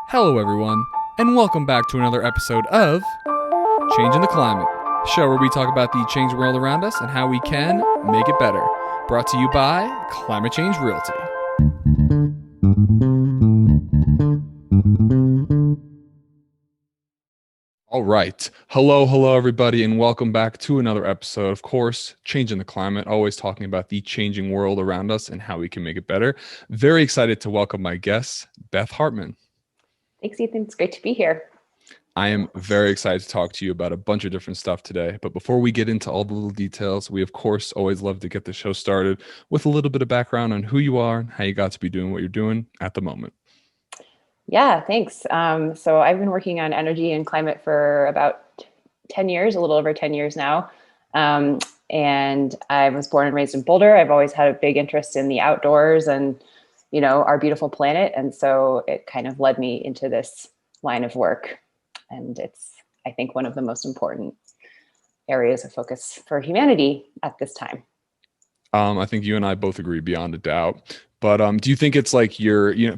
Hello, everyone, and welcome back to another episode of Changing the Climate, a show where we talk about the changing world around us and how we can make it better. Brought to you by Climate Change Realty. All right. Hello, everybody, and welcome back to another episode. Of course, Changing the Climate, always talking about the changing world around us and how we can make it better. Very excited to welcome my guest, Beth Hartman. Thanks, Ethan. It's great to be here. I am very excited to talk to you about a bunch of different stuff today. But before we get into all the little details, we, of course, always love to get the show started with a little bit of background on who you are and how you got to be doing what you're doing at the moment. Yeah, thanks. So I've been working on energy and climate for about 10 years, a little over 10 years now. And I was born and raised in Boulder. I've always had a big interest in the outdoors and, you know, our beautiful planet. And so it kind of led me into this line of work. And it's, I think, one of the most important areas of focus for humanity at this time. I think you and I both agree beyond a doubt. But do you think it's like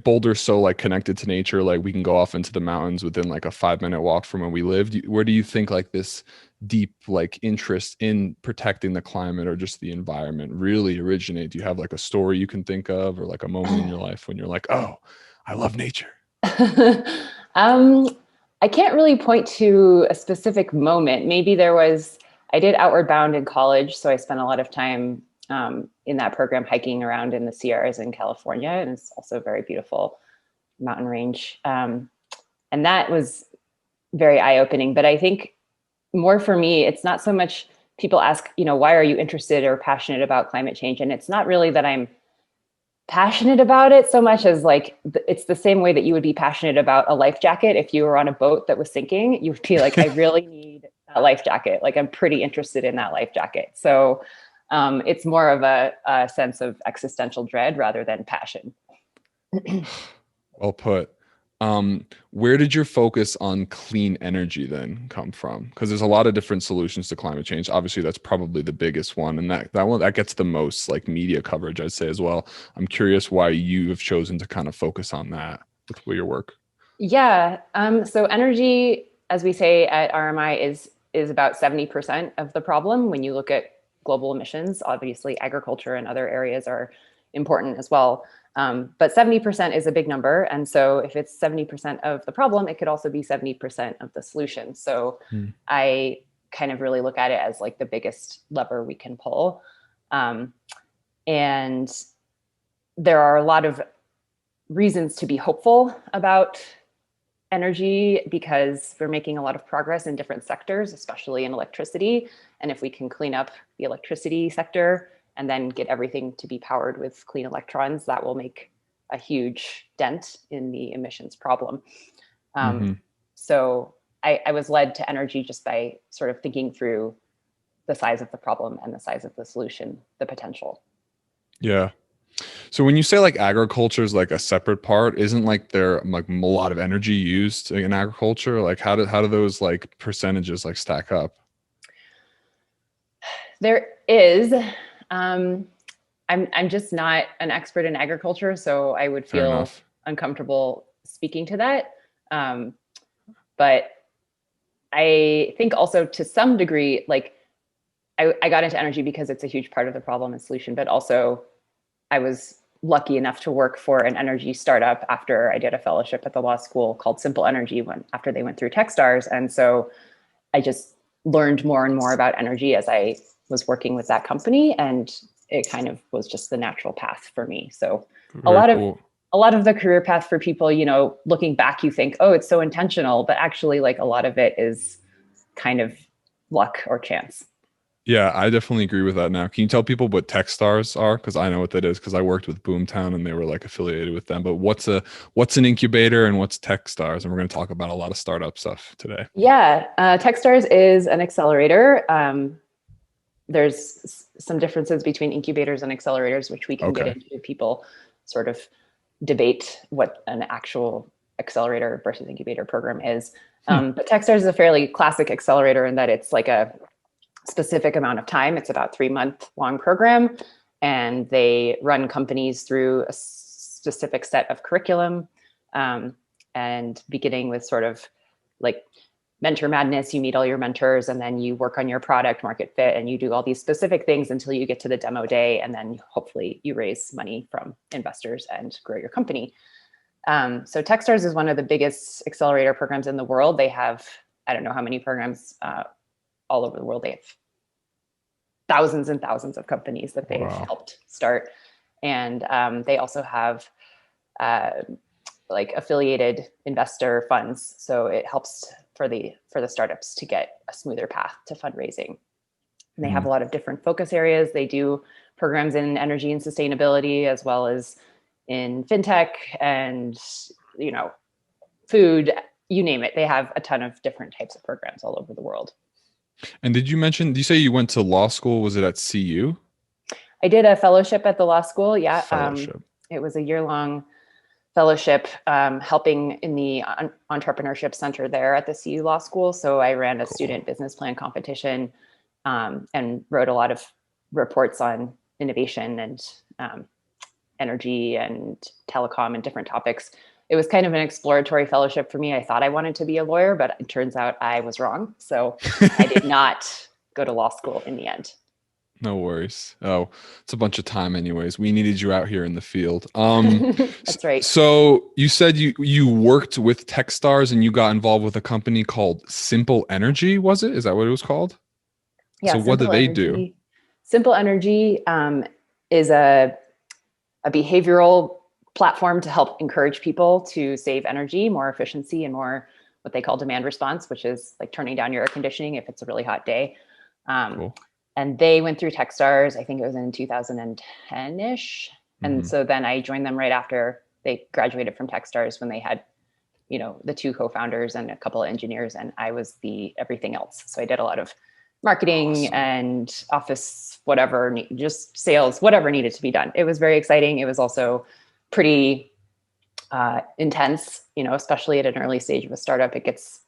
Boulder's so like connected to nature, like we can go off into the mountains within like a 5-minute walk from where we live? Where do you think like this deep like interest in protecting the climate or just the environment really originate? Do you have like a story you can think of or like a moment in your life when you're like, oh, I love nature? I can't really point to a specific moment. Maybe I did Outward Bound in college, so I spent a lot of time in that program hiking around in the Sierras in California, and it's also a very beautiful mountain range. And that was very eye-opening. But I think more for me, it's not so much people ask, why are you interested or passionate about climate change? And it's not really that I'm passionate about it so much as like, it's the same way that you would be passionate about a life jacket. If you were on a boat that was sinking, you would be like, I really need that life jacket. Like I'm pretty interested in that life jacket. So it's more of a sense of existential dread rather than passion. Well put. Where did your focus on clean energy then come from? Because there's a lot of different solutions to climate change. Obviously, that's probably the biggest one, and that gets the most like media coverage, I'd say as well. I'm curious why you have chosen to kind of focus on that with your work. Yeah. So energy, as we say at RMI, is about 70% of the problem. When you look at global emissions, obviously agriculture and other areas are important as well. But 70% is a big number. And so if it's 70% of the problem, it could also be 70% of the solution. So I kind of really look at it as like the biggest lever we can pull. And there are a lot of reasons to be hopeful about energy because we're making a lot of progress in different sectors, especially in electricity. And if we can clean up the electricity sector, and then get everything to be powered with clean electrons, that will make a huge dent in the emissions problem. So I was led to energy just by sort of thinking through the size of the problem and the size of the solution, the potential. Yeah. So when you say like agriculture is like a separate part, isn't like there like a lot of energy used in agriculture? Like how do those like percentages like stack up? There is. I'm just not an expert in agriculture, so I would Fair feel enough. uncomfortable speaking to that. But I think also to some degree, like I got into energy because it's a huge part of the problem and solution, but also I was lucky enough to work for an energy startup after I did a fellowship at the law school called Simple Energy after they went through Techstars. And so I just learned more and more about energy as I was working with that company, and it kind of was just the natural path for me. So Very cool. a lot of the career path for people, looking back, you think, oh, it's so intentional, but actually like a lot of it is kind of luck or chance. Yeah, I definitely agree with that now. Can you tell people what Techstars are? Because I know what that is because I worked with Boomtown and they were like affiliated with them. But what's an incubator and what's Techstars? And we're going to talk about a lot of startup stuff today. Yeah, Techstars is an accelerator. There's some differences between incubators and accelerators, which we can get into. People sort of debate what an actual accelerator versus incubator program is. But Techstars is a fairly classic accelerator in that it's like a specific amount of time. It's about 3-month long program, and they run companies through a specific set of curriculum. and beginning with sort of like mentor madness. You meet all your mentors and then you work on your product market fit and you do all these specific things until you get to the demo day. And then hopefully you raise money from investors and grow your company. So Techstars is one of the biggest accelerator programs in the world. They have, I don't know how many programs all over the world. They have thousands and thousands of companies that they've helped start. And they also have like affiliated investor funds. So it helps for the startups to get a smoother path to fundraising. And they have a lot of different focus areas. They do programs in energy and sustainability, as well as in fintech and, you know, food, you name it. They have a ton of different types of programs all over the world. And did you say you went to law school? Was it at CU? I did a fellowship at the law school. Yeah. Fellowship. It was a year-long fellowship, helping in the entrepreneurship center there at the CU Law School. So I ran a student business plan competition and wrote a lot of reports on innovation and energy and telecom and different topics. It was kind of an exploratory fellowship for me. I thought I wanted to be a lawyer, but it turns out I was wrong. So I did not go to law school in the end. No worries. Oh, it's a bunch of time anyways. We needed you out here in the field. That's right. So you said you worked with Techstars and you got involved with a company called Simple Energy, was it? Is that what it was called? Yeah. So what do they do? Simple Energy is a behavioral platform to help encourage people to save energy, more efficiency, and more what they call demand response, which is like turning down your air conditioning if it's a really hot day. Cool. And they went through Techstars, I think it was in 2010-ish. And so then I joined them right after they graduated from Techstars, when they had, you know, the two co-founders and a couple of engineers, and I was the everything else. So I did a lot of marketing and office, whatever, just sales, whatever needed to be done. It was very exciting. It was also pretty intense, you know, especially at an early stage of a startup. It's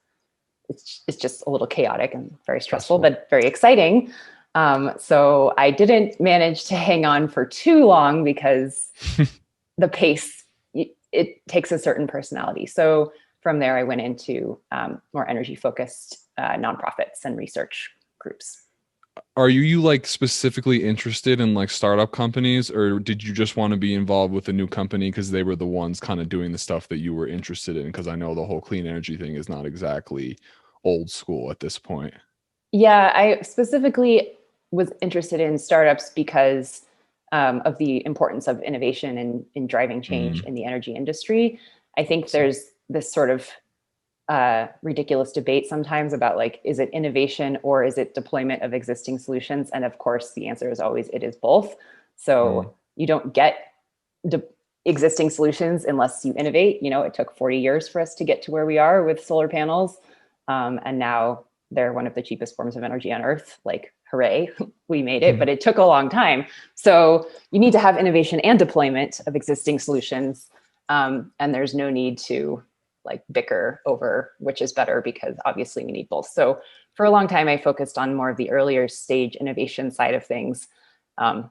just a little chaotic and very stressful, but very exciting. So I didn't manage to hang on for too long because the pace, it takes a certain personality. So from there, I went into more energy focused nonprofits and research groups. Are you like specifically interested in like startup companies, or did you just want to be involved with a new company because they were the ones kind of doing the stuff that you were interested in? Because I know the whole clean energy thing is not exactly old school at this point. Yeah, I specifically was interested in startups because of the importance of innovation and in driving change in the energy industry. I think there's this sort of ridiculous debate sometimes about like, is it innovation or is it deployment of existing solutions? And of course, the answer is always, it is both. So you don't get existing solutions unless you innovate. You know, it took 40 years for us to get to where we are with solar panels. And now they're one of the cheapest forms of energy on earth. Like, hooray, we made it, but it took a long time. So you need to have innovation and deployment of existing solutions. And there's no need to like bicker over which is better, because obviously we need both. So for a long time, I focused on more of the earlier stage innovation side of things. And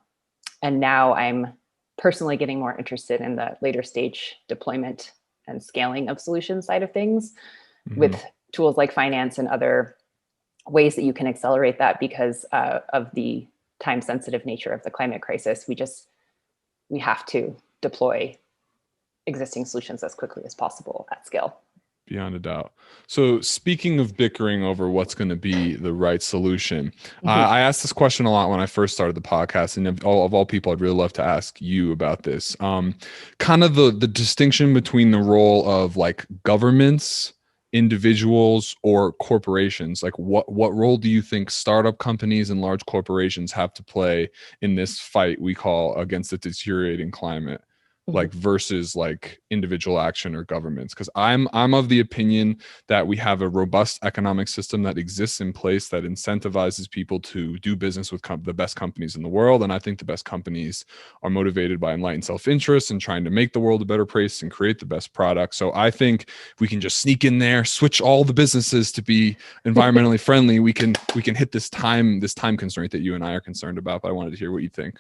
now I'm personally getting more interested in the later stage deployment and scaling of solution side of things with tools like finance and other ways that you can accelerate that because of the time sensitive nature of the climate crisis. We have to deploy existing solutions as quickly as possible at scale. Beyond a doubt. So speaking of bickering over what's going to be the right solution, I asked this question a lot when I first started the podcast, and of all people, I'd really love to ask you about this. Kind of the distinction between the role of like governments, individuals, or corporations. Like what role do you think startup companies and large corporations have to play in this fight we call against the deteriorating climate? Like versus like individual action or governments? Because I'm of the opinion that we have a robust economic system that exists in place that incentivizes people to do business with the best companies in the world. And I think the best companies are motivated by enlightened self-interest and trying to make the world a better place and create the best product. So I think if we can just sneak in there, switch all the businesses to be environmentally friendly, we can hit this time constraint that you and I are concerned about. But I wanted to hear what you think.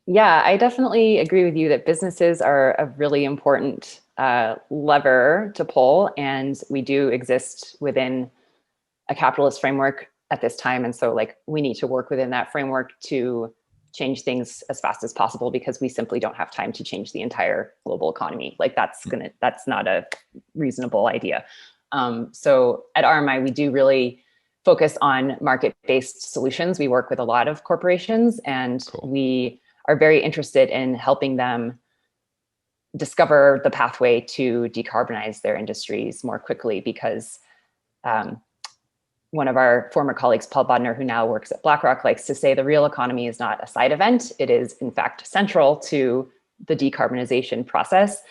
Yeah, I definitely agree with you that businesses are a really important lever to pull, and we do exist within a capitalist framework at this time. And so like we need to work within that framework to change things as fast as possible, because we simply don't have time to change the entire global economy. Like that's not a reasonable idea. So at RMI, we do really focus on market-based solutions. We work with a lot of corporations, and we are very interested in helping them discover the pathway to decarbonize their industries more quickly, because one of our former colleagues, Paul Bodner, who now works at BlackRock, likes to say the real economy is not a side event. It is, in fact, central to the decarbonization process.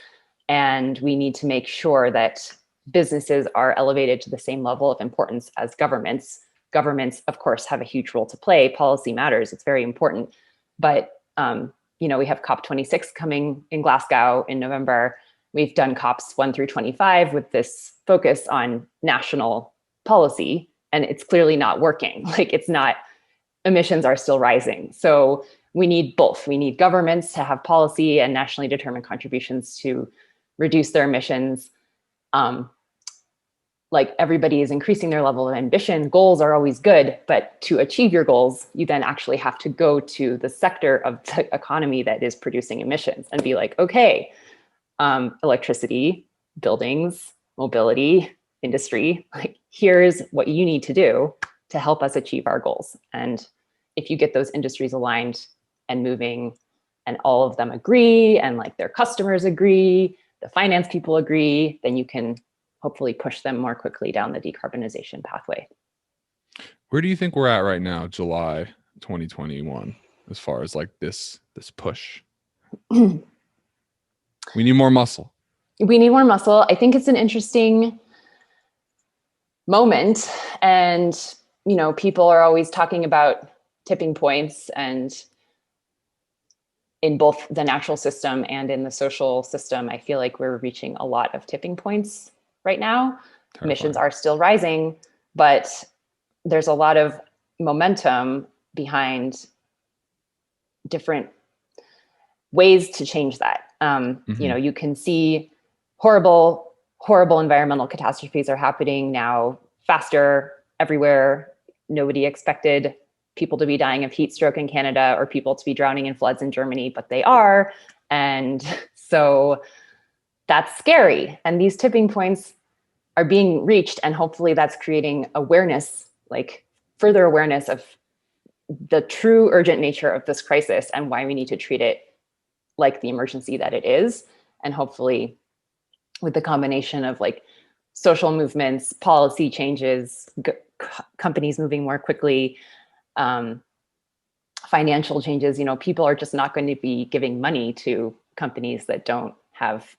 And we need to make sure that businesses are elevated to the same level of importance as governments. Governments, of course, have a huge role to play. Policy matters. It's very important. But we have COP26 coming in Glasgow in November. We've done COPs 1 through 25 with this focus on national policy, and it's clearly not working. Like it's not, emissions are still rising. So we need both. We need governments to have policy and nationally determined contributions to reduce their emissions. Like everybody is increasing their level of ambition. Goals are always good, but to achieve your goals, you then actually have to go to the sector of the economy that is producing emissions and be like, okay, electricity, buildings, mobility, industry, like here's what you need to do to help us achieve our goals. And if you get those industries aligned and moving, and all of them agree, and like their customers agree, the finance people agree, then you can hopefully push them more quickly down the decarbonization pathway. Where do you think we're at right now, July 2021, as far as like this push? We need more muscle. We need more muscle. I think it's an interesting moment. And, people are always talking about tipping points, and in both the natural system and in the social system, I feel like we're reaching a lot of tipping points right now. Terrifying. Emissions are still rising, but there's a lot of momentum behind different ways to change that. You can see horrible environmental catastrophes are happening now faster everywhere. Nobody expected people to be dying of heat stroke in Canada or people to be drowning in floods in Germany, but they are. And so that's scary. And these tipping points are being reached, and hopefully that's creating awareness, like further awareness of the true urgent nature of this crisis and why we need to treat it like the emergency that it is. And hopefully with the combination of like social movements, policy changes, companies moving more quickly, financial changes, people are just not going to be giving money to companies that don't have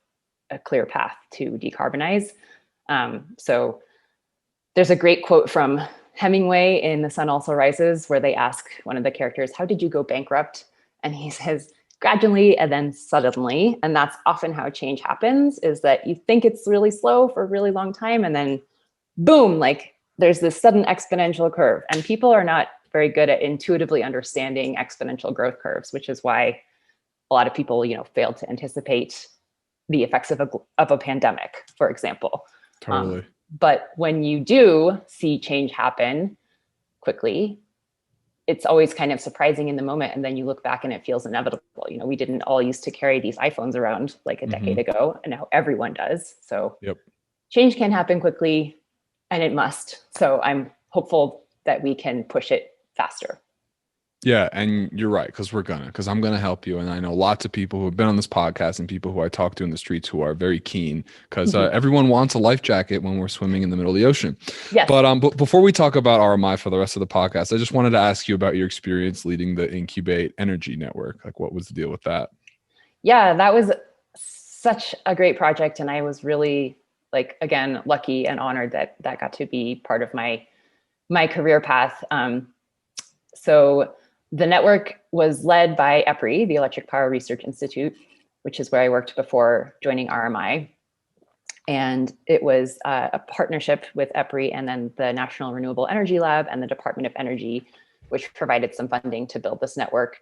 a clear path to decarbonize. So there's a great quote from Hemingway in The Sun Also Rises, where they ask one of the characters, how did you go bankrupt? And he says, gradually and then suddenly. And that's often how change happens, is that you think it's really slow for a really long time, and then boom, like there's this sudden exponential curve. And people are not very good at intuitively understanding exponential growth curves, which is why a lot of people, failed to anticipate the effects of a pandemic, for example. Totally. But when you do see change happen quickly, it's always kind of surprising in the moment. And then you look back and it feels inevitable. We didn't all used to carry these iPhones around like a decade ago, and now everyone does. So change can happen quickly, and it must. So I'm hopeful that we can push it faster. Yeah, and you're right, because I'm gonna help you. And I know lots of people who have been on this podcast and people who I talk to in the streets who are very keen, because everyone wants a life jacket when we're swimming in the middle of the ocean. Yes. But before we talk about RMI for the rest of the podcast, I just wanted to ask you about your experience leading the Incubate Energy Network. Like, what was the deal with that? Yeah, that was such a great project, and I was really, like, again, lucky and honored that got to be part of my career path. So the network was led by EPRI, the Electric Power Research Institute, which is where I worked before joining RMI. And it was a partnership with EPRI and then the National Renewable Energy Lab and the Department of Energy, which provided some funding to build this network.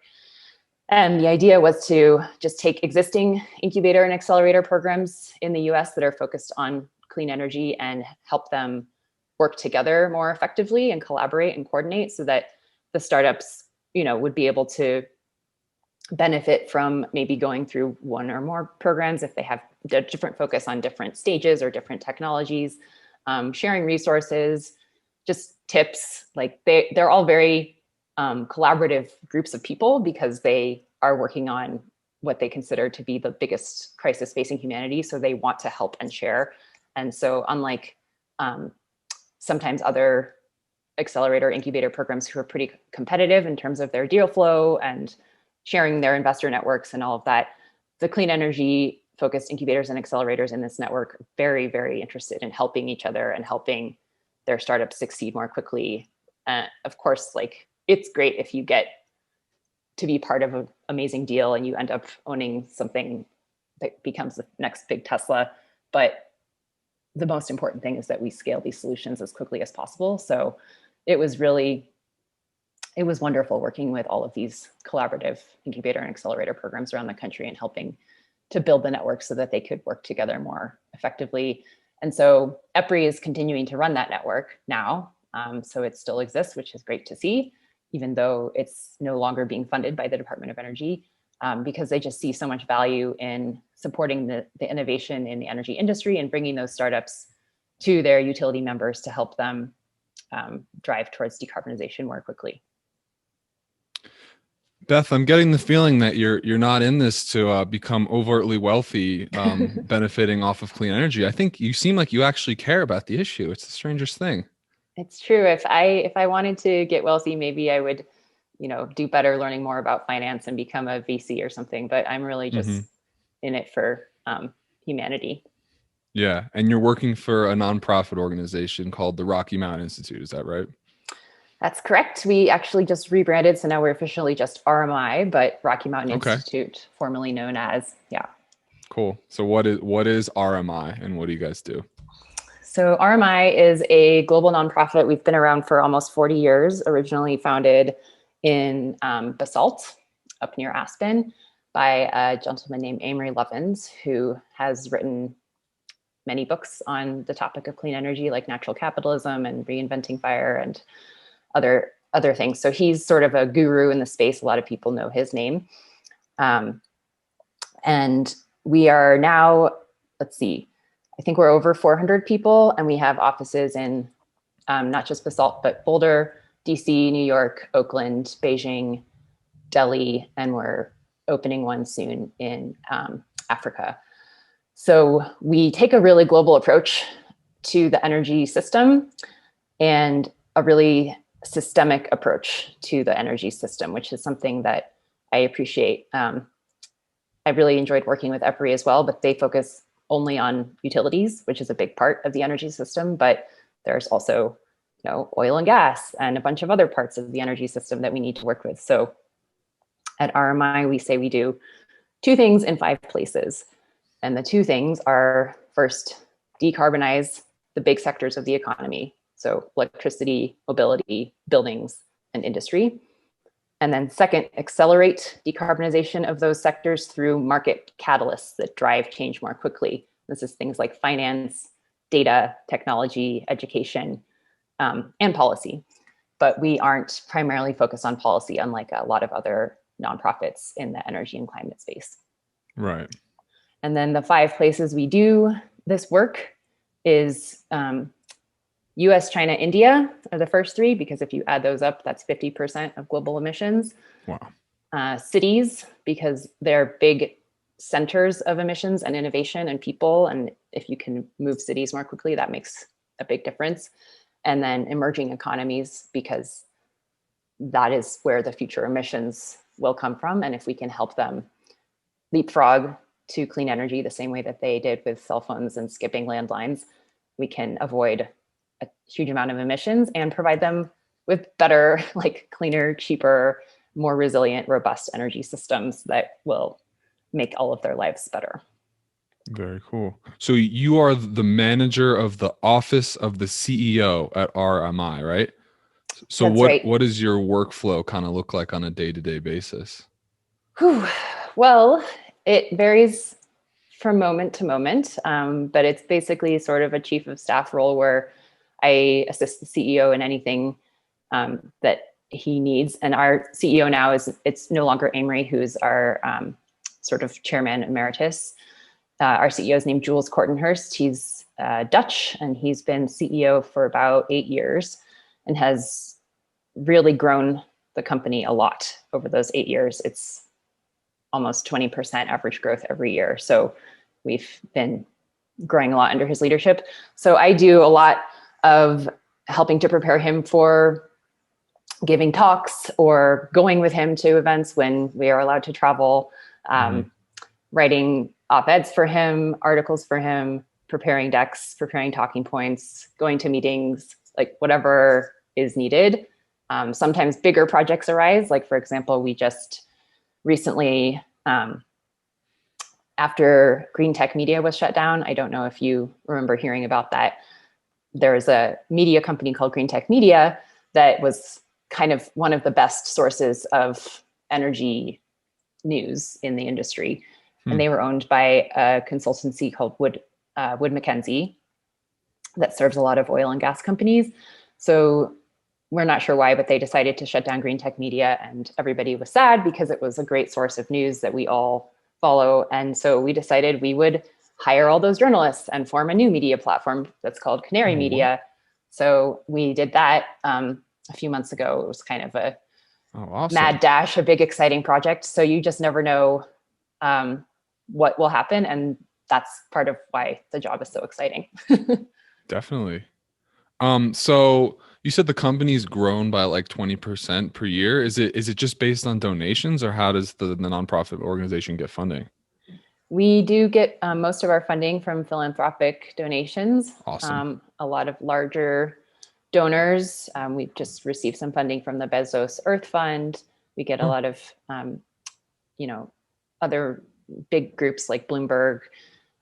And the idea was to just take existing incubator and accelerator programs in the US that are focused on clean energy and help them work together more effectively and collaborate and coordinate so that the startups, would be able to benefit from maybe going through one or more programs if they have a different focus on different stages or different technologies, sharing resources, just tips. Like they're all very collaborative groups of people because they are working on what they consider to be the biggest crisis facing humanity. So they want to help and share. And so unlike sometimes other accelerator incubator programs who are pretty competitive in terms of their deal flow and sharing their investor networks and all of that, the clean energy focused incubators and accelerators in this network are very, very interested in helping each other and helping their startups succeed more quickly. Of course, it's great if you get to be part of an amazing deal and you end up owning something that becomes the next big Tesla. But the most important thing is that we scale these solutions as quickly as possible. So it was wonderful working with all of these collaborative incubator and accelerator programs around the country and helping to build the network so that they could work together more effectively. And so EPRI is continuing to run that network now. So it still exists, which is great to see, even though it's no longer being funded by the Department of Energy, because they just see so much value in supporting the innovation in the energy industry and bringing those startups to their utility members to help them drive towards decarbonization more quickly. Beth, I'm getting the feeling that you're not in this to become overtly wealthy, benefiting off of clean energy. I think you seem like you actually care about the issue. It's the strangest thing. It's true. If I wanted to get wealthy, maybe I would, do better learning more about finance and become a VC or something. But I'm really just in it for humanity. Yeah, and you're working for a nonprofit organization called the Rocky Mountain Institute. Is that right? That's correct. We actually just rebranded, so now we're officially just RMI, but Rocky Mountain Institute, formerly known as, yeah. Cool. So what is RMI and what do you guys do? So RMI is a global nonprofit. We've been around for almost 40 years, originally founded in Basalt up near Aspen by a gentleman named Amory Lovins, who has written many books on the topic of clean energy, like Natural Capitalism and Reinventing Fire and other things. So he's sort of a guru in the space. A lot of people know his name. And we are now, let's see, I think we're over 400 people, and we have offices in not just Basalt, but Boulder, DC, New York, Oakland, Beijing, Delhi, and we're opening one soon in Africa. So we take a really global approach to the energy system and a really systemic approach to the energy system, which is something that I appreciate. I really enjoyed working with EPRI as well, but they focus only on utilities, which is a big part of the energy system. But there's also, oil and gas and a bunch of other parts of the energy system that we need to work with. So at RMI, we say we do 2 things in 5 places. And the 2 things are, first, decarbonize the big sectors of the economy. So electricity, mobility, buildings, and industry. And then second, accelerate decarbonization of those sectors through market catalysts that drive change more quickly. This is things like finance, data, technology, education, and policy. But we aren't primarily focused on policy, unlike a lot of other nonprofits in the energy and climate space. Right. And then the 5 places we do this work is US, China, India are the first 3, because if you add those up, that's 50% of global emissions. Wow. Cities, because they're big centers of emissions and innovation and people. And if you can move cities more quickly, that makes a big difference. And then emerging economies, because that is where the future emissions will come from. And if we can help them leapfrog to clean energy the same way that they did with cell phones and skipping landlines, we can avoid a huge amount of emissions and provide them with better, cleaner, cheaper, more resilient, robust energy systems that will make all of their lives better. Very cool. So you are the manager of the office of the CEO at RMI, right? So That's right. what does your workflow kind of look like on a day-to-day basis? Whew. Well, it varies from moment to moment, but it's basically sort of a chief of staff role where I assist the CEO in anything that he needs. And our CEO now it's no longer Amory, who's our sort of chairman emeritus. Our CEO is named Jules Kortenhurst. He's Dutch, and he's been CEO for about 8 years and has really grown the company a lot over those 8 years. It's almost 20% average growth every year. So we've been growing a lot under his leadership. So I do a lot of helping to prepare him for giving talks or going with him to events when we are allowed to travel, writing op-eds for him, articles for him, preparing decks, preparing talking points, going to meetings, like whatever is needed. Sometimes bigger projects arise. Like, for example, we just recently, after Green Tech Media was shut down, I don't know if you remember hearing about that. There was a media company called Green Tech Media that was kind of one of the best sources of energy news in the industry. And they were owned by a consultancy called Wood Mackenzie that serves a lot of oil and gas companies. So we're not sure why, but they decided to shut down Green Tech Media, and everybody was sad because it was a great source of news that we all follow. And so we decided we would hire all those journalists and form a new media platform that's called Canary Media. So we did that a few months ago. It was kind of a mad dash, a big exciting project. So you just never know what will happen. And that's part of why the job is so exciting. Definitely. So you said the company's grown by like 20% per year. Is it just based on donations, or how does the nonprofit organization get funding? We do get most of our funding from philanthropic donations. Awesome. A lot of larger donors. We've just received some funding from the Bezos Earth Fund. We get a lot of, other big groups like Bloomberg.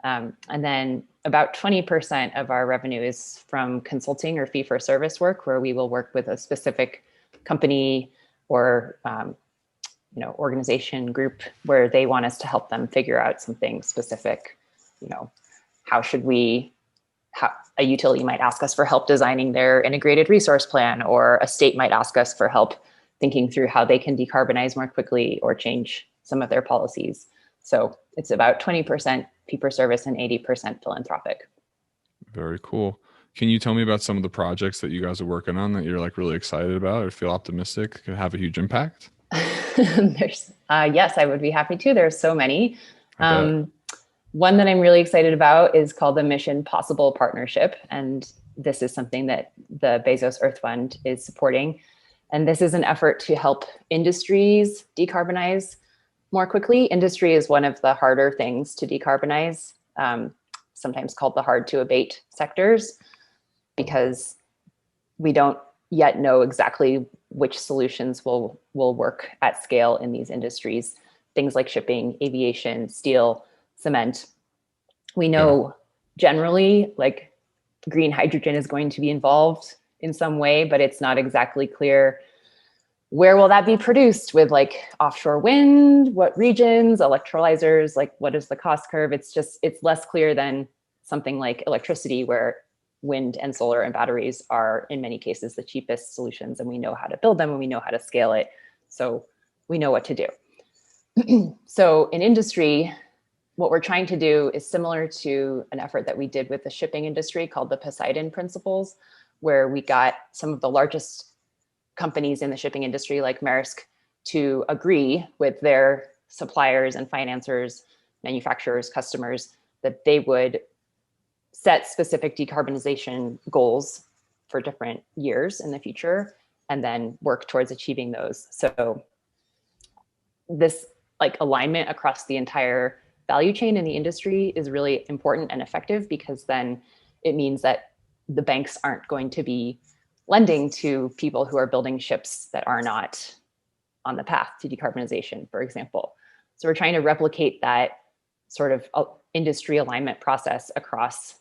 And then about 20% of our revenue is from consulting or fee-for-service work, where we will work with a specific company or organization group where they want us to help them figure out something specific. How a utility might ask us for help designing their integrated resource plan, or a state might ask us for help thinking through how they can decarbonize more quickly or change some of their policies. So it's about 20% fee-for-service and 80% philanthropic. Very cool. Can you tell me about some of the projects that you guys are working on that you're like really excited about or feel optimistic could have a huge impact? Yes, I would be happy to. There's so many. I bet. One that I'm really excited about is called the Mission Possible Partnership. And this is something that the Bezos Earth Fund is supporting. And this is an effort to help industries decarbonize more quickly. Industry is one of the harder things to decarbonize, sometimes called the hard to abate sectors, because we don't yet know exactly which solutions will work at scale in these industries. Things like shipping, aviation, steel, cement. We know generally like green hydrogen is going to be involved in some way, but it's not exactly clear where will that be produced, with like offshore wind, what regions, electrolyzers, like what is the cost curve? It's less clear than something like electricity, where wind and solar and batteries are in many cases the cheapest solutions, and we know how to build them and we know how to scale it. So we know what to do. So in industry, what we're trying to do is similar to an effort that we did with the shipping industry called the Poseidon Principles, where we got some of the largest companies in the shipping industry like Maersk to agree with their suppliers and financiers, manufacturers, customers, that they would set specific decarbonization goals for different years in the future and then work towards achieving those. So this like alignment across the entire value chain in the industry is really important and effective, because then it means that the banks aren't going to be lending to people who are building ships that are not on the path to decarbonization, for example. So we're trying to replicate that sort of industry alignment process across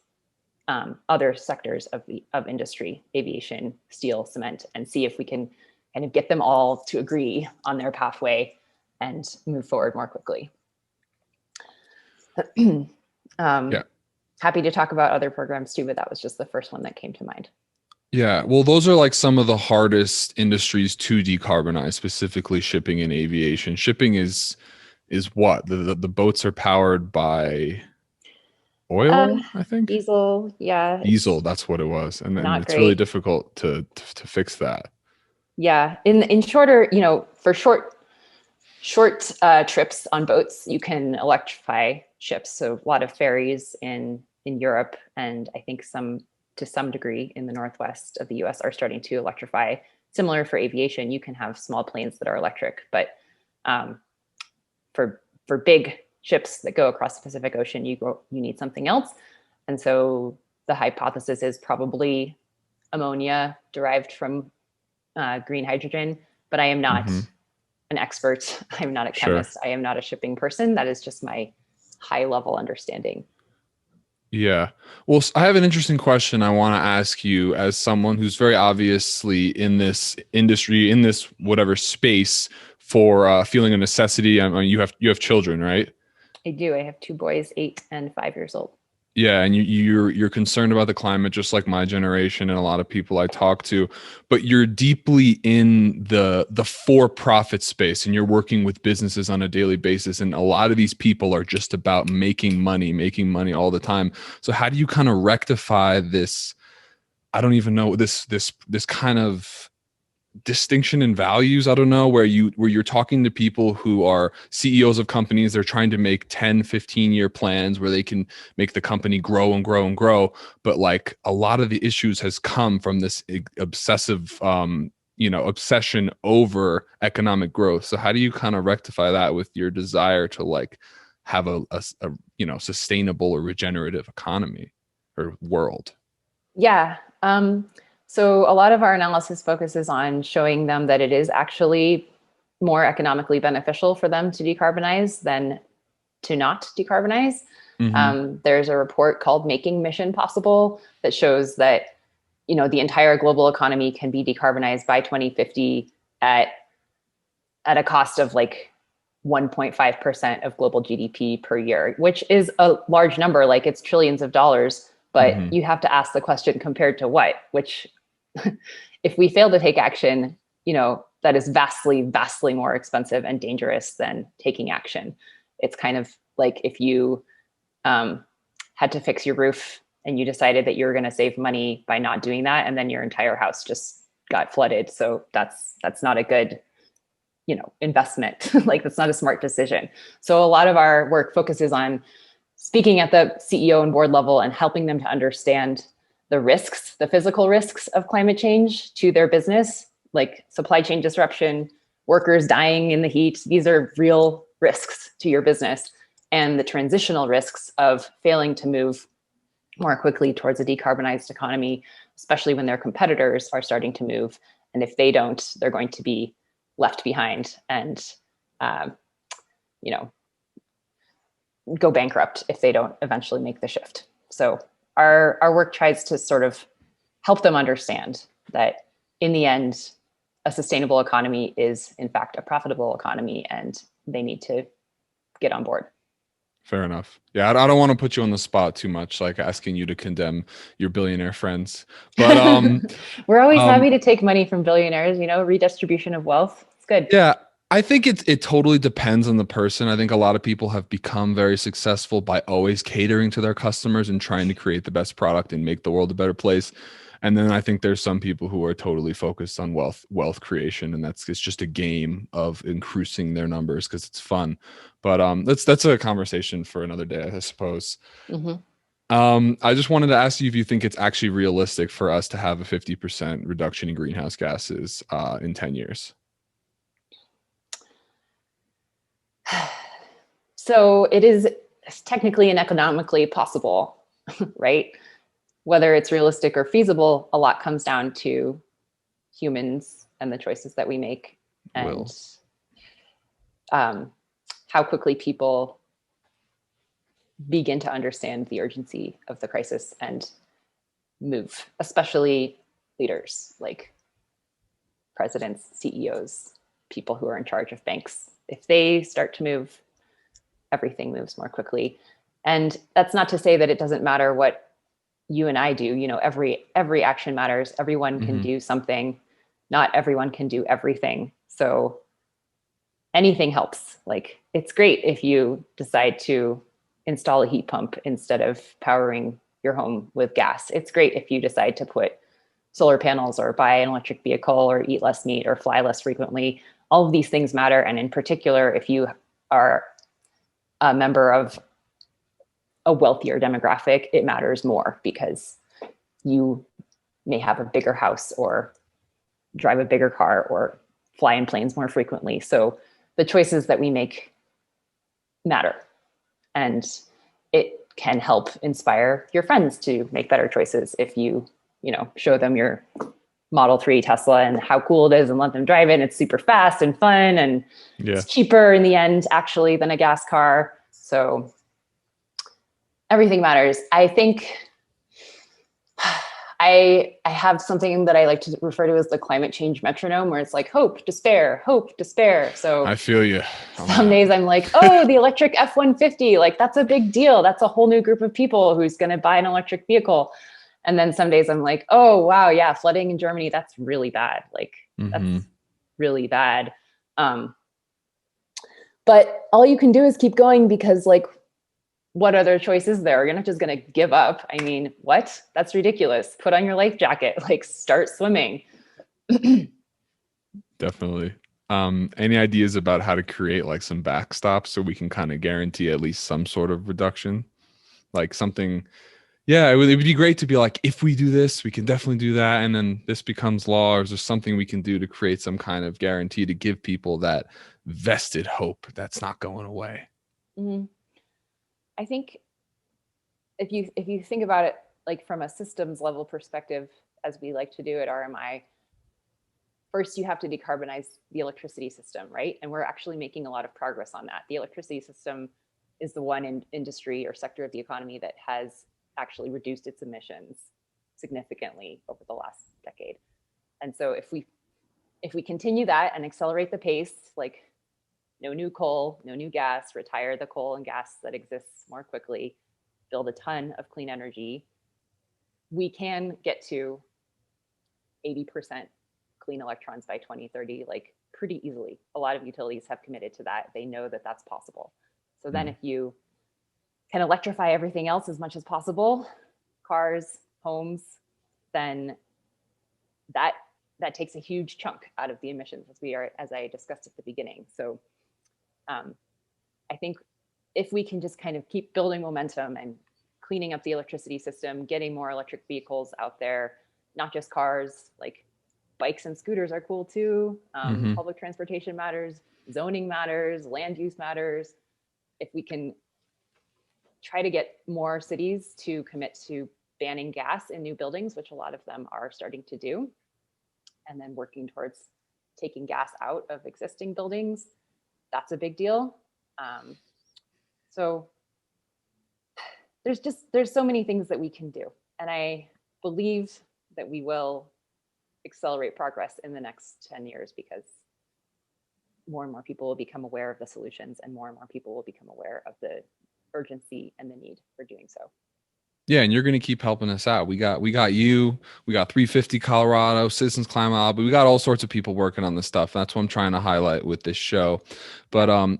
other sectors of industry, aviation, steel, cement, and see if we can kind of get them all to agree on their pathway and move forward more quickly. Yeah. Happy to talk about other programs too, but that was just the first one that came to mind. Yeah, well, those are like some of the hardest industries to decarbonize, specifically shipping and aviation. Shipping is what? The boats are powered by Uh, oil, I think. Diesel, yeah, Diesel, it's that's what it was. And then not it's really great. difficult to fix that. Yeah, in shorter, for short trips on boats, you can electrify ships. So a lot of ferries in Europe, and I think to some degree in the northwest of the U.S. are starting to electrify. Similar for aviation, you can have small planes that are electric, but um, for big ships that go across the Pacific Ocean, you need something else. And so the hypothesis is probably ammonia derived from green hydrogen, but I am not Hmm. an expert. I'm not a Sure. chemist. I am not a shipping person. That is just my high level understanding. Yeah. Well, I have an interesting question I want to ask you as someone who's very obviously in this industry, in this whatever space for feeling a necessity. I mean, you have children, right? I do. I have two boys, 8 and 5 years old. Yeah, and you're concerned about the climate just like my generation and a lot of people I talk to, but you're deeply in the for-profit space and you're working with businesses on a daily basis and a lot of these people are just about making money all the time. So how do you kind of rectify this, I don't even know, this kind of distinction in values, I don't know, where you're talking to people who are CEOs of companies, they're trying to make 10-15 year plans where they can make the company grow and grow and grow, but like a lot of the issues has come from this obsessive obsession over economic growth. So how do you kind of rectify that with your desire to like have a sustainable or regenerative economy or world? Yeah. So a lot of our analysis focuses on showing them that it is actually more economically beneficial for them to decarbonize than to not decarbonize. Mm-hmm. There's a report called Making Mission Possible that shows that the entire global economy can be decarbonized by 2050 at a cost of like 1.5% of global GDP per year, which is a large number, like it's trillions of dollars. But Mm-hmm. you have to ask the question compared to what, which if we fail to take action, that is vastly, vastly more expensive and dangerous than taking action. It's kind of like if you had to fix your roof and you decided that you were going to save money by not doing that, and then your entire house just got flooded. So that's not a good investment. Like that's not a smart decision. So a lot of our work focuses on speaking at the CEO and board level and helping them to understand the risks, the physical risks of climate change to their business, like supply chain disruption, workers dying in the heat. These are real risks to your business, and the transitional risks of failing to move more quickly towards a decarbonized economy, especially when their competitors are starting to move. And if they don't, they're going to be left behind and, um, you know, go bankrupt if they don't eventually make the shift. So our work tries to sort of help them understand that in the end, a sustainable economy is in fact a profitable economy, and they need to get on board. Fair enough. Yeah, I don't want to put you on the spot too much, like asking you to condemn your billionaire friends. But We're always um, happy to take money from billionaires, redistribution of wealth. It's good. yeah, I think it totally depends on the person. I think a lot of people have become very successful by always catering to their customers and trying to create the best product and make the world a better place. And then I think there's some people who are totally focused on wealth creation, and it's just a game of increasing their numbers because it's fun. But that's a conversation for another day, I suppose. Mm-hmm. I just wanted to ask you if you think it's actually realistic for us to have a 50% reduction in greenhouse gases in 10 years. So it is technically and economically possible, right? Whether it's realistic or feasible, a lot comes down to humans and the choices that we make, and Will. um, how quickly people begin to understand the urgency of the crisis and move, especially leaders like presidents, CEOs, people who are in charge of banks. If they start to move, everything moves more quickly. And that's not to say that it doesn't matter what you and I do. You know, every action matters. Everyone can Hmm. do something. Not everyone can do everything. So anything helps. Like, it's great if you decide to install a heat pump instead of powering your home with gas. It's great if you decide to put solar panels or buy an electric vehicle or eat less meat or fly less frequently. All of these things matter. And in particular, if you are a member of a wealthier demographic, it matters more because you may have a bigger house or drive a bigger car or fly in planes more frequently. So the choices that we make matter. And it can help inspire your friends to make better choices if you show them your Model 3 Tesla and how cool it is and let them drive it. It's super fast and fun and Yeah. it's cheaper in the end actually than a gas car. So everything matters. I think I have something that I like to refer to as the climate change metronome, where it's like hope, despair, hope, despair. So I feel you on some that. days I'm like, oh, the electric F-150, like that's a big deal. That's a whole new group of people who's going to buy an electric vehicle. And then some days I'm like, oh, wow, yeah, flooding in Germany, that's really bad. Like, that's Hmm. really bad. Um, but all you can do is keep going because, like, what other choice is there? You're not just going to give up. I mean, what? That's ridiculous. Put on your life jacket, like, start swimming. Definitely. Any ideas about how to create like some backstops so we can kind of guarantee at least some sort of reduction? Like something, yeah, it would be great to be like, if we do this, we can definitely do that. And then this becomes law, or is there something we can do to create some kind of guarantee to give people that vested hope that's not going away? Mhm. I think if you think about it like from a systems level perspective, as we like to do at RMI, first you have to decarbonize the electricity system, right? And we're actually making a lot of progress on that. The electricity system is the one industry or sector of the economy that has actually reduced its emissions significantly over the last decade. And so if we continue that and accelerate the pace, like no new coal, no new gas, retire the coal and gas that exists more quickly, build a ton of clean energy, we can get to 80% clean electrons by 2030, like pretty easily. A lot of utilities have committed to that. They know that that's possible. So then Mm. if you can electrify everything else as much as possible, cars, homes, then that that takes a huge chunk out of the emissions as I discussed at the beginning. So um, I think if we can just kind of keep building momentum and cleaning up the electricity system, getting more electric vehicles out there, not just cars, like bikes and scooters are cool too. Hmm. Public transportation matters, zoning matters, land use matters. If we can try to get more cities to commit to banning gas in new buildings, which a lot of them are starting to do, and then working towards taking gas out of existing buildings, that's a big deal. Um, so there's so many things that we can do, and I believe that we will accelerate progress in the next 10 years because more and more people will become aware of the solutions and more people will become aware of the urgency and the need for doing so. Yeah, and you're gonna keep helping us out. We got you, we got 350 Colorado, Citizens Climate Lobby, we got all sorts of people working on this stuff. That's what I'm trying to highlight with this show. Yeah. But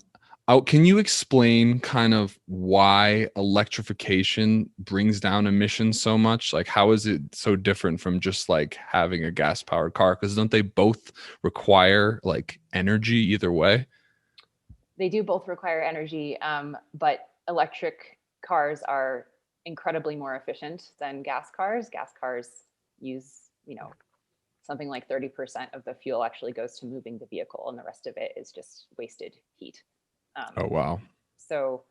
can you explain kind of why electrification brings down emissions so much? Like, how is it so different from just like having a gas powered car? Because don't they both require like energy either way? They do both require energy, but electric cars are incredibly more efficient than gas cars. Gas cars use, something like 30% of the fuel actually goes to moving the vehicle, and the rest of it is just wasted heat. Oh Um, wow. so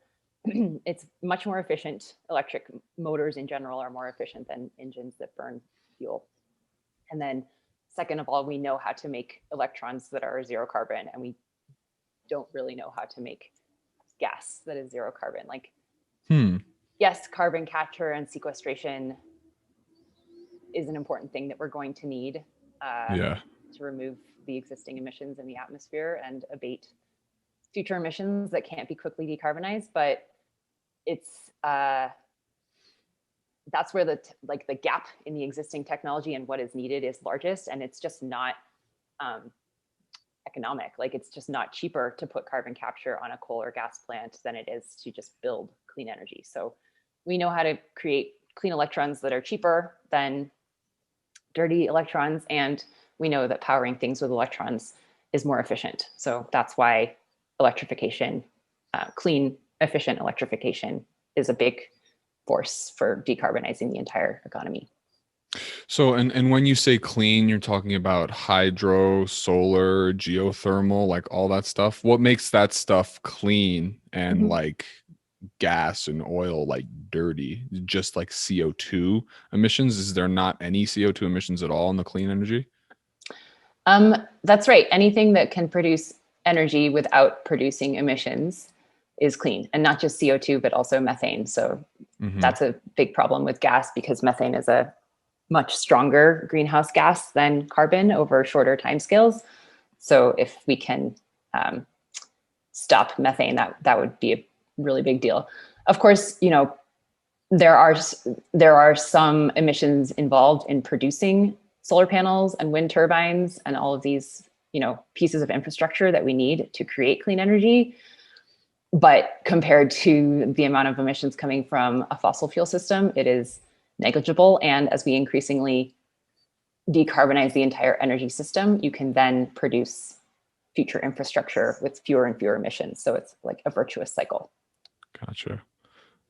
it's much more efficient. Electric motors in general are more efficient than engines that burn fuel. And then, second of all, we know how to make electrons that are zero carbon, and we don't really know how to make gas that is zero carbon. Like, Hmm. yes, carbon capture and sequestration is an important thing that we're going to need uh, Yeah. to remove the existing emissions in the atmosphere and abate future emissions that can't be quickly decarbonized, but it's that's where the gap in the existing technology and what is needed is largest, and it's just not economic. Like, it's just not cheaper to put carbon capture on a coal or gas plant than it is to just build clean energy. So we know how to create clean electrons that are cheaper than dirty electrons, and we know that powering things with electrons is more efficient. So that's why electrification, clean, efficient electrification, is a big force for decarbonizing the entire economy. So, and when you say clean, you're talking about hydro, solar, geothermal, like all that stuff. What makes that stuff clean and Mm-hmm. like gas and oil like dirty? Just like CO2 emissions? Is there not any CO2 emissions at all in the clean energy? That's right. Anything that can produce energy without producing emissions is clean, and not just CO2, but also methane. So Mm-hmm. that's a big problem with gas, because methane is a much stronger greenhouse gas than carbon over shorter timescales. So if we can stop methane, that would be a really big deal. Of course, there are some emissions involved in producing solar panels and wind turbines and all of these, pieces of infrastructure that we need to create clean energy. But compared to the amount of emissions coming from a fossil fuel system, it is negligible. And as we increasingly decarbonize the entire energy system, you can then produce future infrastructure with fewer and fewer emissions. So it's like a virtuous cycle. Gotcha.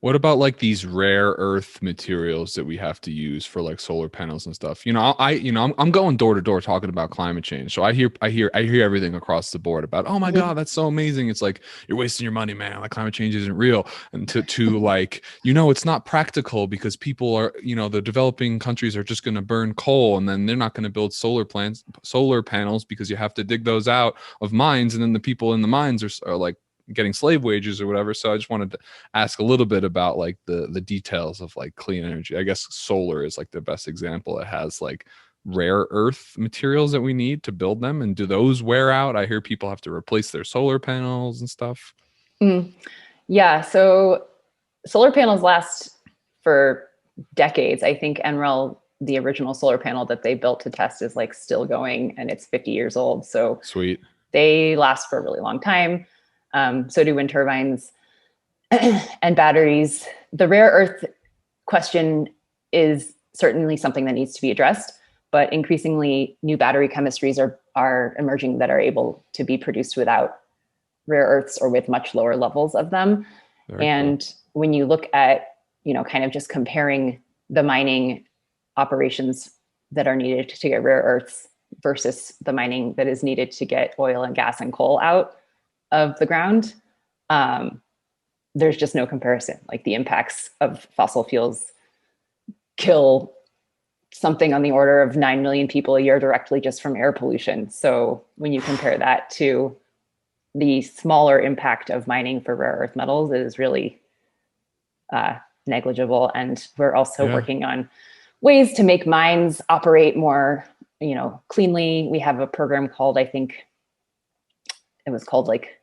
What about like these rare earth materials that we have to use for like solar panels and stuff? I'm going door to door talking about climate change. So I hear everything across the board about, oh my Mhm. God, that's so amazing. It's like you're wasting your money, man. Like climate change isn't real. And to like, it's not practical because people are, the developing countries are just going to burn coal and then they're not going to build solar panels because you have to dig those out of mines. And then the people in the mines are like getting slave wages or whatever. So I just wanted to ask a little bit about like the details of like clean energy. I guess solar is like the best example. It has like rare earth materials that we need to build them. And do those wear out? I hear people have to replace their solar panels and stuff. Mm. Yeah. So solar panels last for decades. I think NREL, the original solar panel that they built to test, is like still going, and it's 50 years old. So Sweet. they last for a really long time. So do wind turbines and batteries. The rare earth question is certainly something that needs to be addressed, but increasingly new battery chemistries are emerging that are able to be produced without rare earths or with much lower levels of them. Very cool. And when you look at, kind of just comparing the mining operations that are needed to get rare earths versus the mining that is needed to get oil and gas and coal out of the ground, there's just no comparison. Like, the impacts of fossil fuels kill something on the order of 9 million people a year directly just from air pollution. So when you compare that to the smaller impact of mining for rare earth metals, it is really negligible. And we're also Yeah. working on ways to make mines operate more, cleanly. We have a program called, I think it was called like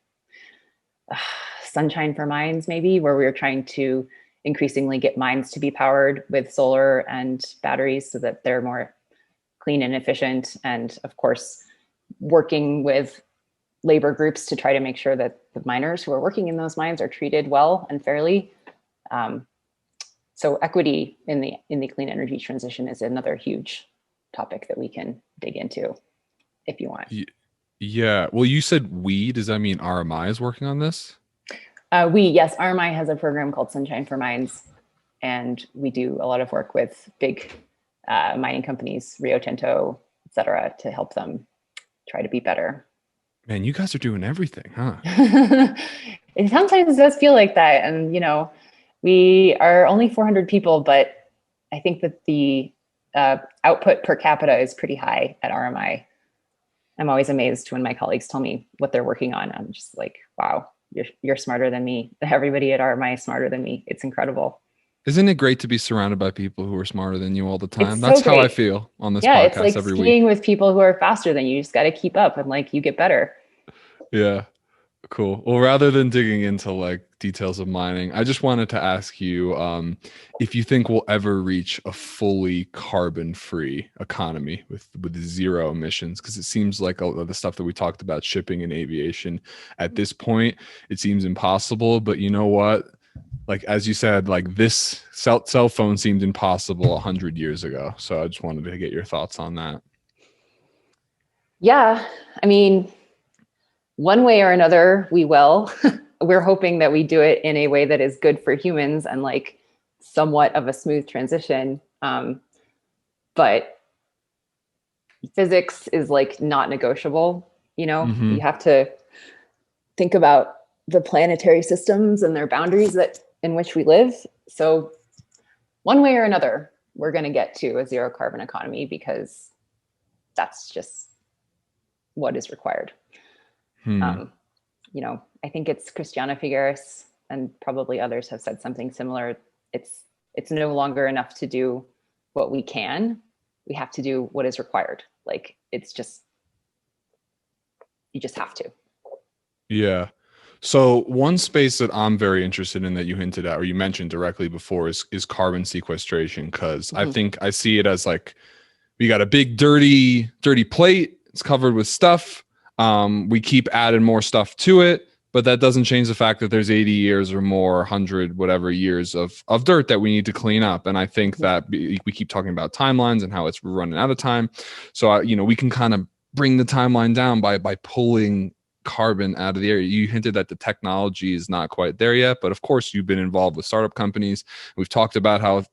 Sunshine for Mines, maybe, where we were trying to increasingly get mines to be powered with solar and batteries so that they're more clean and efficient. And of course, working with labor groups to try to make sure that the miners who are working in those mines are treated well and fairly. So equity in the clean energy transition is another huge topic that we can dig into if you want. Yeah. Well, you said we. Does that mean RMI is working on this? Yes, RMI has a program called Sunshine for Mines, and we do a lot of work with big mining companies, Rio Tinto, et cetera, to help them try to be better. Man, you guys are doing everything, huh? It sometimes does feel like that. And, we are only 400 people, but I think that the output per capita is pretty high at RMI. I'm always amazed when my colleagues tell me what they're working on. I'm just like, wow, you're smarter than me. Everybody at RMI is smarter than me. It's incredible. Isn't it great to be surrounded by people who are smarter than you all the It's time? so That's how I great. feel on this Yeah, it's podcast like every week. skiing with people who are faster than you. You just got to keep up, and like, you get better. Yeah. Cool. Well, rather than digging into like details of mining, I just wanted to ask you if you think we'll ever reach a fully carbon-free economy with zero emissions, because it seems like all of the stuff that we talked about, shipping and aviation, at this point, it seems impossible. But you know what? Like as you said, like this cell phone seemed impossible 100 years ago. So I just wanted to get your thoughts on that. Yeah, I mean, one way or another, we will. We're hoping that we do it in a way that is good for humans and like somewhat of a smooth transition. But physics is like not negotiable. You know, you Hmm. have to think about the planetary systems and their boundaries that in which we live. So one way or another, we're going to get to a zero carbon economy because that's just what is required. Hmm. Um, I think it's Christiana Figueres and probably others have said something similar. It's no longer enough to do what we can. We have to do what is required. Like it's just you just have to. Yeah. So one space that I'm very interested in that you hinted at or you mentioned directly before is carbon sequestration, because I Mhm. think I see it as like we got a big dirty plate. It's covered with stuff. We keep adding more stuff to it, but that doesn't change the fact that there's 80 years or more, 100 whatever years of dirt that we need to clean up. And I think Mhm. that we keep talking about timelines and how it's running out of time. So we can kind of bring the timeline down by pulling carbon out of the air. You hinted that the technology is not quite there yet, but of course you've been involved with startup companies. We've talked about how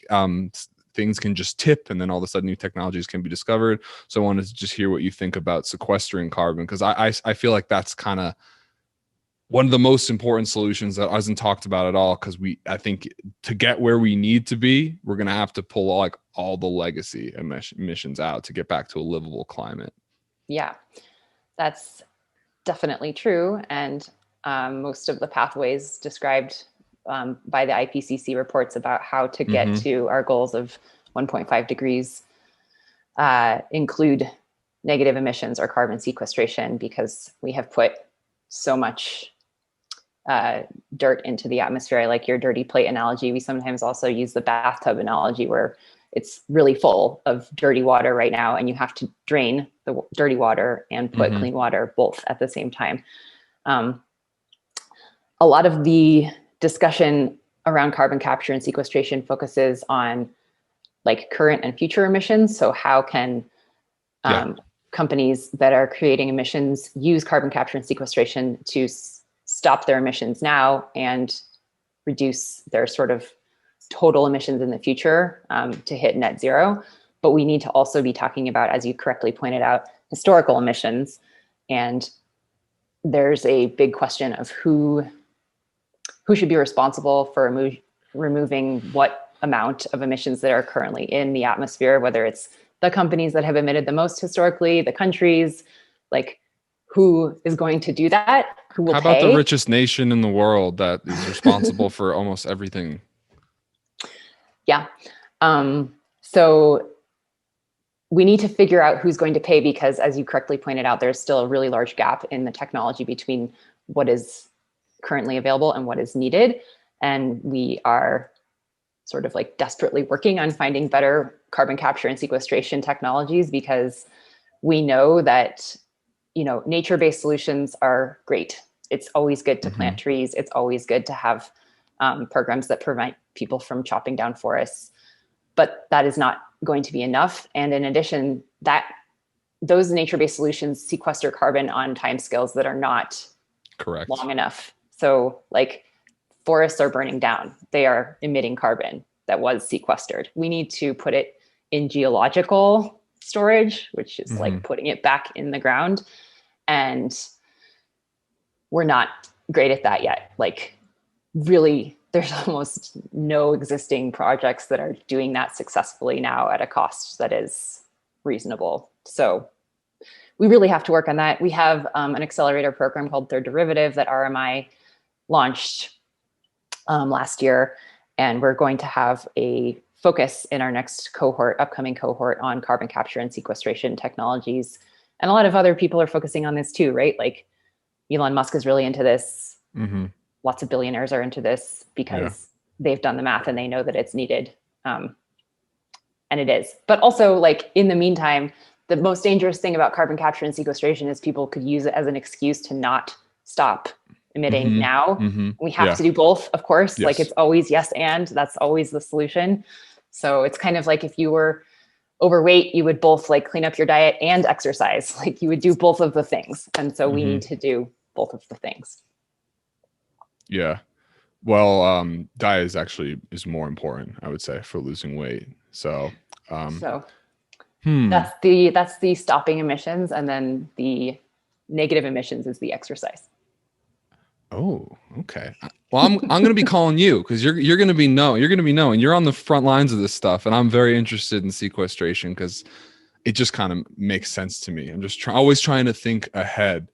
um, things can just tip and then all of a sudden new technologies can be discovered. So I wanted to just hear what you think about sequestering carbon, because I feel like that's kind of one of the most important solutions that hasn't talked about at all, because I think to get where we need to be, we're going to have to pull like all the legacy emissions out to get back to a livable climate. Yeah, that's definitely true. And most of the pathways described by the IPCC reports about how to get Mm-hmm. to our goals of 1.5 degrees include negative emissions or carbon sequestration because we have put so much uh, dirt into the atmosphere. I like your dirty plate analogy. We sometimes also use the bathtub analogy where it's really full of dirty water right now, and you have to drain the dirty water and put Mm-hmm. clean water both at the same time. Um, a lot of the discussion around carbon capture and sequestration focuses on like current and future emissions. So how can Yeah. companies that are creating emissions use carbon capture and sequestration to stop their emissions now and reduce their sort of total emissions in the future to hit net zero. But we need to also be talking about, as you correctly pointed out, historical emissions. And there's a big question of who should be responsible for removing what amount of emissions that are currently in the atmosphere, whether it's the companies that have emitted the most historically, the countries, like who is going to do that, who will How about the pay. richest nation in the world that is responsible for almost everything? Yeah. So we need to figure out who's going to pay because, as you correctly pointed out, there's still a really large gap in the technology between what is currently available and what is needed. And we are sort of like desperately working on finding better carbon capture and sequestration technologies because we know that nature-based solutions are great. It's always good to Mm-hmm. plant trees. It's always good to have programs that prevent people from chopping down forests, but that is not going to be enough. And in addition, that those nature-based solutions sequester carbon on timescales that are not Correct. long enough. So like forests are burning down. They are emitting carbon that was sequestered. We need to put it in geological storage, which is Mm-hmm. like putting it back in the ground. And we're not great at that yet. Like, really, there's almost no existing projects that are doing that successfully now at a cost that is reasonable. So we really have to work on that. We have an accelerator program called Third Derivative that RMI launched last year, and we're going to have a focus in our next upcoming cohort on carbon capture and sequestration technologies. And a lot of other people are focusing on this too, right? Like Elon Musk is really into this. Hmm. Lots of billionaires are into this Yeah. because they've done the math and they know that it's needed. And it is. But also, like, in the meantime, the most dangerous thing about carbon capture and sequestration is people could use it as an excuse to not stop emitting Hmm. now. Hmm. We have Yeah. to do both, of course. Like, Yes. it's always yes, and that's always the solution. So it's kind of like if you were overweight, you would both like clean up your diet and exercise. Like, you would do both of the things. And so we Hmm. need to do both of the things. Yeah. Well, diet is more important, I would say, for losing weight. So, um, So hmm. that's the stopping emissions, and then the negative emissions is the exercise. Oh, okay. Well, I'm gonna be calling you because you're gonna be knowing you're on the front lines of this stuff, and I'm very interested in sequestration because it just kind of makes sense to me. I'm just always trying to think ahead.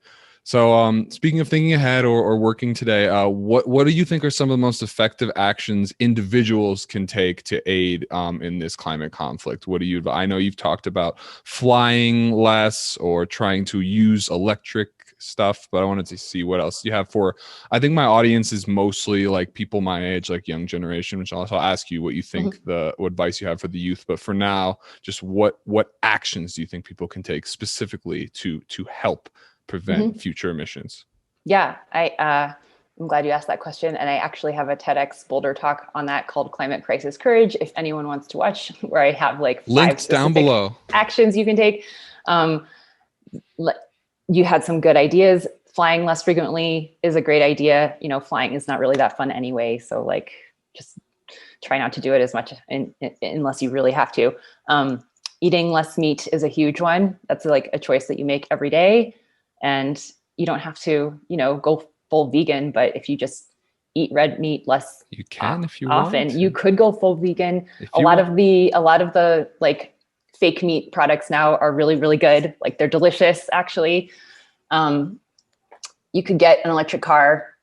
So, speaking of thinking ahead or working today, what do you think are some of the most effective actions individuals can take to aid in this climate conflict? What do you? I know you've talked about flying less or trying to use electric stuff, but I wanted to see what else you have for. I think my audience is mostly like people my age, like young generation, which I'll ask you what you think Mm-hmm. what advice you have for the youth. But for now, just what actions do you think people can take specifically to help prevent Mm-hmm. future emissions? Yeah, I'm glad you asked that question, and I actually have a TEDx Boulder talk on that called "Climate Crisis Courage." If anyone wants to watch, where I have like 5 Linked down specific below. actions you can take. Um, you had some good ideas. Flying less frequently is a great idea. You know, flying is not really that fun anyway, so like just try not to do it as much unless you really have to. Eating less meat is a huge one. That's like a choice that you make every day, and you don't have to, go full vegan. But if you just eat red meat less You can if you want often, you to. could go full vegan. If A you lot want. of the like fake meat products now are really really good. Like, they're delicious actually. Um, you could get an electric car,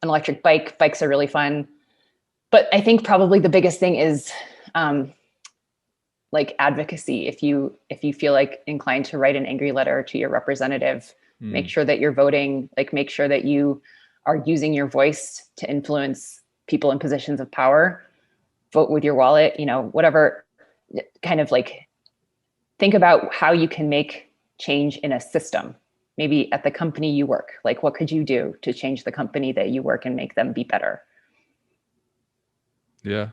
an electric bike. Bikes are really fun. But I think probably the biggest thing is um, like advocacy. If you feel like inclined to write an angry letter to your representative, make Hmm. sure that you're voting. Like, make sure that you are using your voice to influence people in positions of power. Vote with your wallet. Whatever. Kind of like, think about how you can make change in a system. Maybe at the company you work. Like, what could you do to change the company that you work and make them be better? Yeah.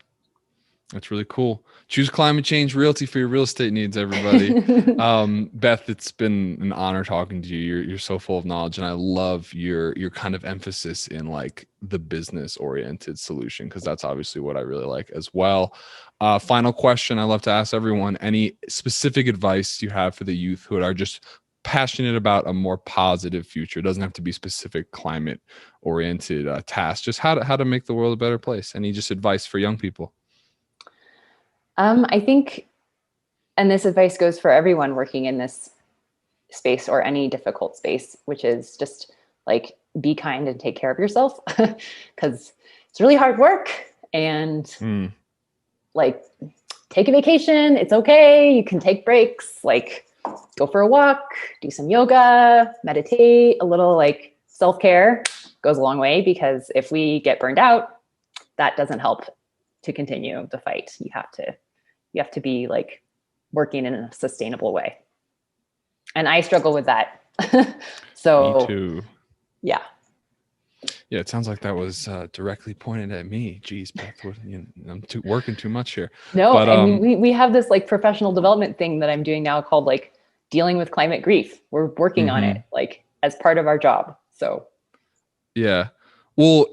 That's really cool. Choose Climate Change Realty for your real estate needs, everybody. Beth, it's been an honor talking to you. You're so full of knowledge, and I love your kind of emphasis in like the business oriented solution because that's obviously what I really like as well. Final question I love to ask everyone: any specific advice you have for the youth who are just passionate about a more positive future? It doesn't have to be specific climate oriented tasks. Just how to make the world a better place. Any just advice for young people? I think, and this advice goes for everyone working in this space or any difficult space, which is just like, be kind and take care of yourself, because it's really hard work. And Mm. like, take a vacation. It's okay. You can take breaks. Like, go for a walk, do some yoga, meditate. A little like self care goes a long way, because if we get burned out, that doesn't help to continue the fight. You have to be like working in a sustainable way. And I struggle with that. Me So too. yeah. Yeah, it sounds like that was directly pointed at me. Geez, Beth, I'm working too much here. No, But I mean, we have this like professional development thing that I'm doing now called like dealing with climate grief. We're working on it mhm. like as part of our job. So Yeah. Well,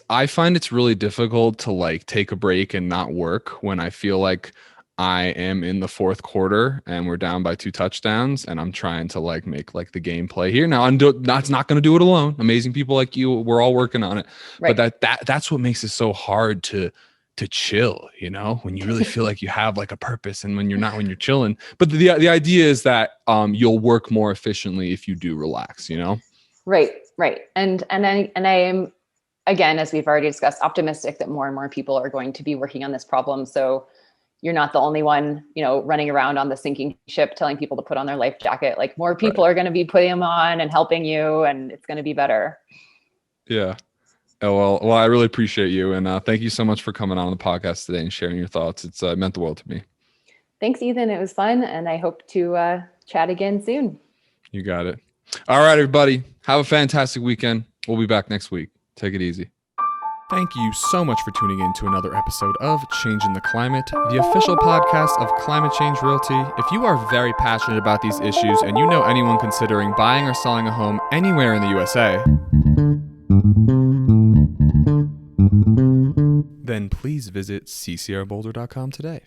I find it's really difficult to like take a break and not work when I feel like I am in the fourth quarter and we're down by 2 touchdowns and I'm trying to like make like the game play here. Now that's not going to do it alone. Amazing people like you, we're all working on it. But right. that's what makes it so hard to chill, when you really feel like you have like a purpose and when you're chilling. But the idea is that you'll work more efficiently if you do relax. Right, right. And I am, again, as we've already discussed, optimistic that more and more people are going to be working on this problem. So you're not the only one, running around on the sinking ship telling people to put on their life jacket. Like more people Right. are going to be putting them on and helping you, and it's going to be better. Yeah. Oh, well, I really appreciate you. And thank you so much for coming on the podcast today and sharing your thoughts. It's meant the world to me. Thanks, Ethan. It was fun, and I hope to chat again soon. You got it. All right, everybody. Have a fantastic weekend. We'll be back next week. Take it easy. Thank you so much for tuning in to another episode of Changing the Climate, the official podcast of Climate Change Realty. If you are very passionate about these issues and you know anyone considering buying or selling a home anywhere in the USA, then please visit ccrboulder.com today.